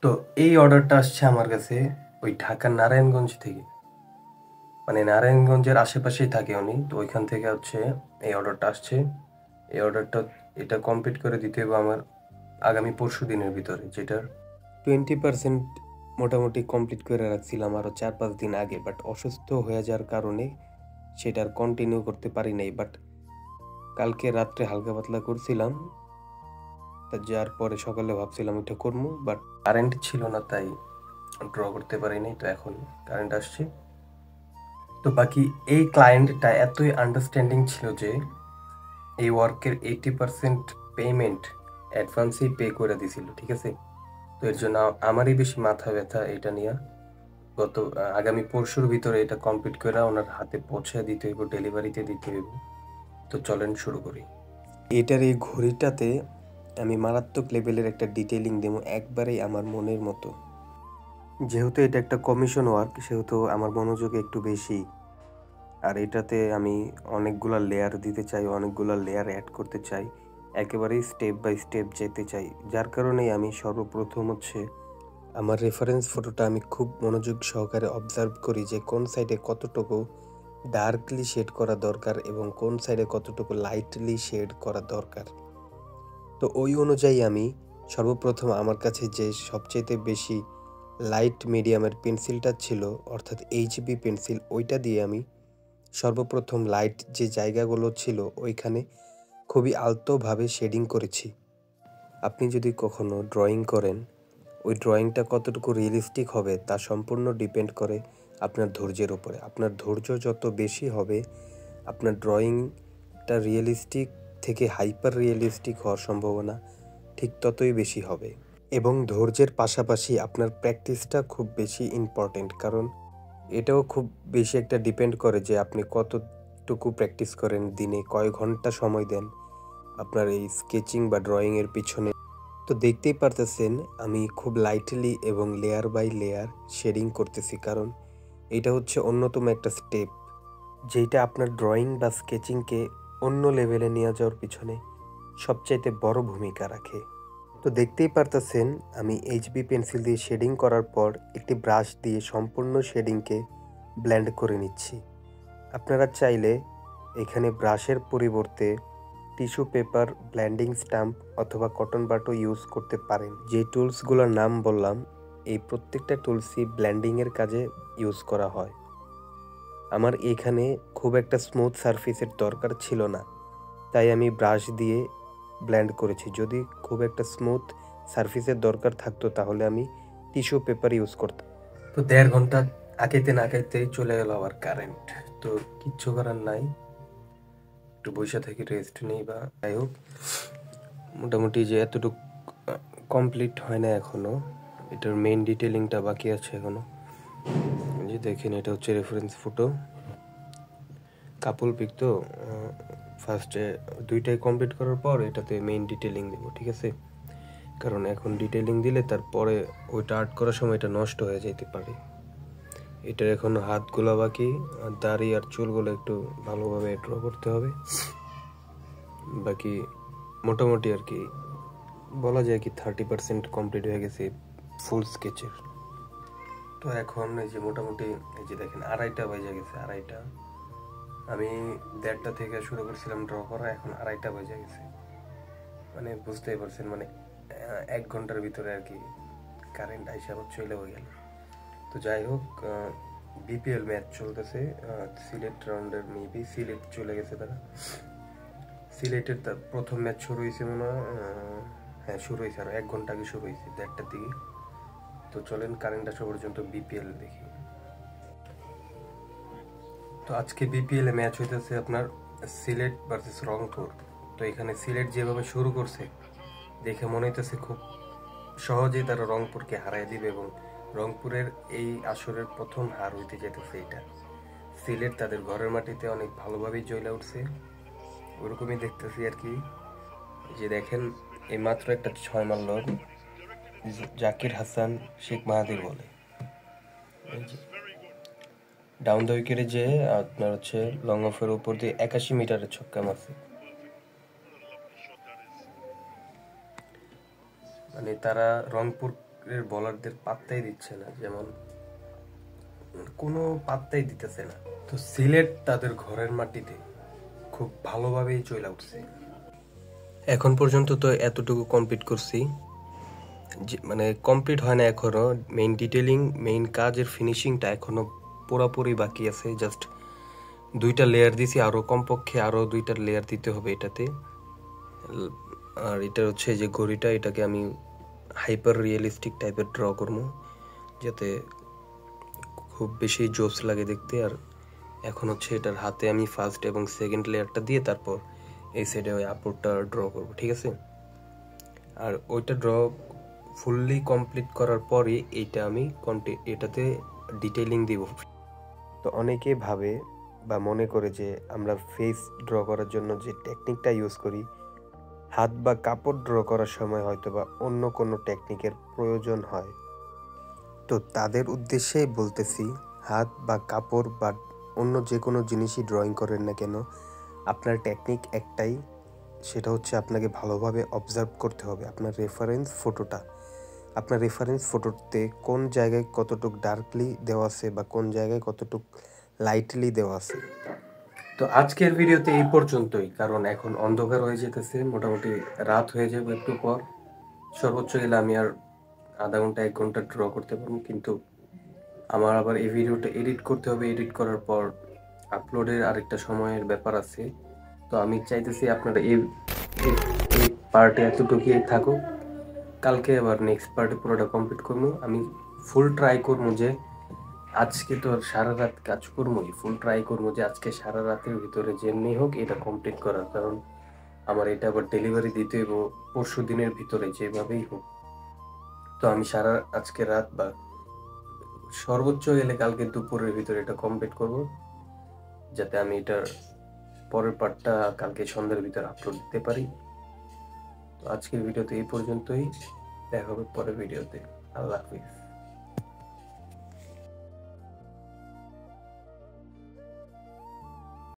তো এই অর্ডারটা আসছে আমার কাছে ওই ঢাকার নারায়ণগঞ্জ থেকে, মানে নারায়ণগঞ্জের আশেপাশেই থাকে উনি, তো ওইখান থেকে হচ্ছে এই অর্ডারটা আসছে। এই অর্ডারটা এটা কমপ্লিট করে দিতে হবে আমার আগামী পরশু দিনের ভিতরে, যেটার 20% মোটামুটি কমপ্লিট করে রাখছিলাম আরও 4-5 দিন আগে, বাট অসুস্থ হয়ে যাওয়ার কারণে সেটা আর কন্টিনিউ করতে পারি নাই। বাট কালকে রাত্রে হালকা পাতলা করছিলাম, তা যার পরে সকালে ভাবছিলাম ওইটা করবো, বাট কারেন্ট ছিল না তাই ড্র করতে পারি নাই। তো এখন কারেন্ট আসছে। তো বাকি এই ক্লায়েন্টটা এতই আন্ডারস্ট্যান্ডিং ছিল যে এই ওয়ার্কের 80% পেমেন্ট অ্যাডভান্সেই পে করে দিছিল, ঠিক আছে। তো এর জন্য আমারই বেশি মাথা ব্যথা এটা নিয়ে। আগামী পরশুর ভিতরে এটা কমপ্লিট করে ওনার হাতে পৌঁছে দিতে হইব, ডেলিভারিতে দিতে হইব। তো চলেন শুরু করি। এটার এই ঘড়িটাতে আমি মারাত্মক লেভেলের একটা ডিটেইলিং দেবো, একবারেই আমার মনের মতো। যেহেতু এটা একটা কমিশন ওয়ার্ক, সেহেতু আমার মনোযোগ একটু বেশি। আর এটাতে আমি অনেকগুলা লেয়ার দিতে চাই, অনেকগুলা লেয়ার অ্যাড করতে চাই, একেবারেই স্টেপ বাই স্টেপ যেতে চাই। যার কারণেই আমি সর্বপ্রথম হচ্ছে আমার রেফারেন্স ফটোটা আমি খুব মনোযোগ সহকারে অবজার্ভ করি যে কোন সাইডে কতটুকু ডার্কলি শেড করা দরকার এবং কোন সাইডে কতটুকু লাইটলি শেড করা দরকার। তো ওই অনুযায়ী আমি সর্বপ্রথম আমার কাছে যে সবচাইতে বেশি লাইট মিডিয়ামের পেন্সিলটা ছিল, অর্থাৎ এইচবি পেন্সিল, ওইটা দিয়ে আমি সর্বপ্রথম লাইট যে জায়গাগুলো ছিল ওইখানে খুবই আলতোভাবে শেডিং করেছি। আপনি যদি কখনো ড্রয়িং করেন, ওই ড্রয়িংটা কতটুকু রিয়েলিস্টিক হবে তা সম্পূর্ণ ডিপেন্ড করে আপনার ধৈর্যের উপরে। আপনার ধৈর্য যত বেশি হবে, আপনার ড্রয়িংটা রিয়েলিস্টিক থেকে হাইপার রিয়েলিস্টিক হওয়ার সম্ভাবনা ঠিক ততই বেশি হবে। এবং ধৈর্যের পাশাপাশি আপনার প্র্যাকটিসটা খুব বেশি ইম্পর্টেন্ট, কারণ এটাও খুব বেশি একটা ডিপেন্ড করে যে আপনি কতটুকু প্র্যাকটিস করেন, দিনে কয় ঘন্টা সময় দেন আপনার এই স্কেচিং বা ড্রয়িংয়ের পিছনে। তো দেখতেই পারতেছেন আমি খুব লাইটলি এবং লেয়ার বাই লেয়ার শেডিং করতেছি, কারণ এটা হচ্ছে অন্যতম একটা স্টেপ যেটা আপনার ড্রয়িং বা স্কেচিংকে অন্য লেভেলে নিয়ে যাওয়ার পিছনে সবচাইতে বড় ভূমিকা রাখে। তো দেখতেই পারতেছেন আমি এইচবি পেন্সিল দিয়ে শেডিং করার পর একটি ব্রাশ দিয়ে সম্পূর্ণ শেডিংকে ব্লেন্ড করে নিচ্ছি। আপনারা চাইলে এখানে ব্রাশের পরিবর্তে টিস্যু পেপার, ব্লেন্ডিং স্টাম্প অথবা কটন বাডও ইউজ করতে পারেন। যে টুলসগুলোর নাম বললাম, এই প্রত্যেকটা টুলসই ব্লেন্ডিংয়ের কাজে ইউজ করা হয়। আমার এখানে খুব একটা স্মুথ সারফেসের দরকার ছিল না, তাই আমি ব্রাশ দিয়ে ব্লেন্ড করেছি। যদি খুব একটা স্মুথ সারফেসের দরকার থাকতো তাহলে আমি টিস্যু পেপার ইউজ করতাম। তো 1.5 ঘন্টা আঁকাইতে না আঁকাইতেই চলে গেল আবার কারেন্ট। তো কিচ্ছু করার নাই, একটু বসে থেকে রেস্ট নেই বা যাই হোক। মোটামুটি যে এতটুকু কমপ্লিট হয় না এখনো, এটার মেইন ডিটেলিংটা বাকি আছে এখনো। যে দেখেন এটা হচ্ছে রেফারেন্স ফটো, কাপল পিক। তো ফার্স্টে দুইটাই কমপ্লিট করার পর এটাতে মেইন ডিটেলিং দেবো, ঠিক আছে। কারণ এখন ডিটেলিং দিলে তারপরে ওইটা আর্ট করার সময় এটা নষ্ট হয়ে যেতে পারে। এটার এখন হাতগুলো বাকি, আর দাড়ি আর চুলগুলো একটু ভালোভাবে ড্র করতে হবে। বাকি মোটামুটি আর কি বলা যায় কি 30% কমপ্লিট হয়ে গেছে ফুল স্কেচের। তো এখন এই যে মোটামুটি এই যে দেখেন 2:30 বেজে গেছে। 2:30, আমি 1:30 থেকে শুরু করছিলাম ড্র করা, এখন 2:30 বেজে গেছে। মানে বুঝতেই পারছেন, মানে 1 ঘন্টার ভিতরে আর কি কারেন্ট আইসা চলে হয়ে গেল। তো যাই হোক, বিপিএল ম্যাচ চলতেছে সিলেট রাউন্ডের, মেবি সিলেট চলে গেছে তারা। সিলেটের তার প্রথম ম্যাচ শুরু হয়েছে মনে হয়, হ্যাঁ শুরু হয়েছে, আর 1 ঘন্টা আগে শুরু হয়েছে 1:30টার দিকে। তো চলেন কারেন্ট আসা পর্যন্ত বিপিএল দেখি। তো আজকে বিপিএল এ ম্যাচ হইতেছে আপনার সিলেট ভার্সেস রংপুর। তো এখানে সিলেট যেভাবে শুরু করছে দেখে মনে হইতেছে খুব সহজেই তারা রংপুরকে হারাই দিবে, এবং রংপুরের এই আসরের প্রথম হার হইতে যেতেছে এটা। সিলেট তাদের ঘরের মাটিতে অনেক ভালোভাবেই জ্বলে উঠছে, ওরকমই দেখতেছি আর কি। যে দেখেন এই মাত্র একটা 6 মারল জাকির হাসান শেখ মাহাদির বলে, ডাউন দ্য উইকেটে যে আপনার হচ্ছে লং অফের উপর দিয়ে 81 মিটারের ছক্কা মারছে। মানে তারা রংপুর বাংলাদেশের বলারদের পাত্তাই দিচ্ছে না, যেমন কোনো পাত্তাই দিতেছে না। তো সিলেট তাদের ঘরের মাটিতে খুব ভালোভাবেই চলে উঠছে। এখন পর্যন্ত তো এতটুকু কমপ্লিট করছি, মানে কমপ্লিট হয় না এখনো। মেইন ডিটেলিং, মেইন কাজের ফিনিশিংটা এখনো পুরোপুরি বাকি আছে। জাস্ট 2টা লেয়ার দিছি, আরও কমপক্ষে আরও 2টা লেয়ার দিতে হবে এটাতে। আর এটা হচ্ছে যে ঘড়িটা, এটাকে আমি হাইপার রিয়েলিস্টিক টাইপের ড্র করবো, যাতে খুব বেশি জোস লাগে দেখতে। আর এখন হচ্ছে এটার হাতে আমি ফার্স্ট এবং সেকেন্ড লেয়ারটা দিয়ে তারপর এই সাইডে ওই আপরটা ড্র করব, ঠিক আছে? আর ওইটা ড্র ফুললি কমপ্লিট করার পরে এইটা আমি এটাতে ডিটেইলিং দিব। তো অনেকে ভাবে বা মনে করে যে আমরা ফেস ড্র করার জন্য যে টেকনিকটা ইউজ করি, হাত বা কাপড় ড্র করার সময় হয়তো বা অন্য কোনো টেকনিকের প্রয়োজন হয়। তো তাদের উদ্দেশ্যেই বলতেছি, হাত বা কাপড় বা অন্য যে কোনো জিনিসই ড্রয়িং করেন না কেন, আপনার টেকনিক একটাই, সেটা হচ্ছে আপনাকে ভালোভাবে অবজার্ভ করতে হবে আপনার রেফারেন্স ফটোটা। আপনার রেফারেন্স ফটোতে কোন জায়গায় কতটুক ডার্কলি দেওয়া আছে বা কোন জায়গায় কতটুক লাইটলি দেওয়া আছে। তো আজকের ভিডিওতে এই পর্যন্তই, কারণ এখন অন্ধকার হয়ে যেতেছে, মোটামুটি রাত হয়ে যাবে একটু পর। সর্বোচ্চ গেলে আমি আর আধা ঘন্টা 1 ঘন্টা ড্র করতে পারবো, কিন্তু আমার আবার এই ভিডিওটা এডিট করতে হবে। এডিট করার পর আপলোডের আরেকটা সময়ের ব্যাপার আছে। তো আমি চাইতেছি আপনারা এই পার্টে এতটুকুই থাকুক, কালকে আবার নেক্সট পার্টে পুরোটা কমপ্লিট করবো। আমি ফুল ট্রাই করবো যে আজকে তো সারা রাত কাজ করবোই, ফুল ট্রাই করবো যে আজকে সারা রাতের ভিতরে যেমনি হোক এটা কমপ্লিট করার, কারণ আমার এটা আবার ডেলিভারি দিতে হইব পরশু দিনের ভিতরে, যেভাবেই হোক। তো আমি আজকে রাত বা সর্বোচ্চ গেলে কালকে দুপুরের ভিতরে এটা কমপ্লিট করব, যাতে আমি এটার পরের পার্টটা কালকে সন্ধ্যার ভিতরে আপলোড দিতে পারি। তো আজকের ভিডিওতে এই পর্যন্তই, দেখা হবে পরের ভিডিওতে। আল্লাহ হাফিজ।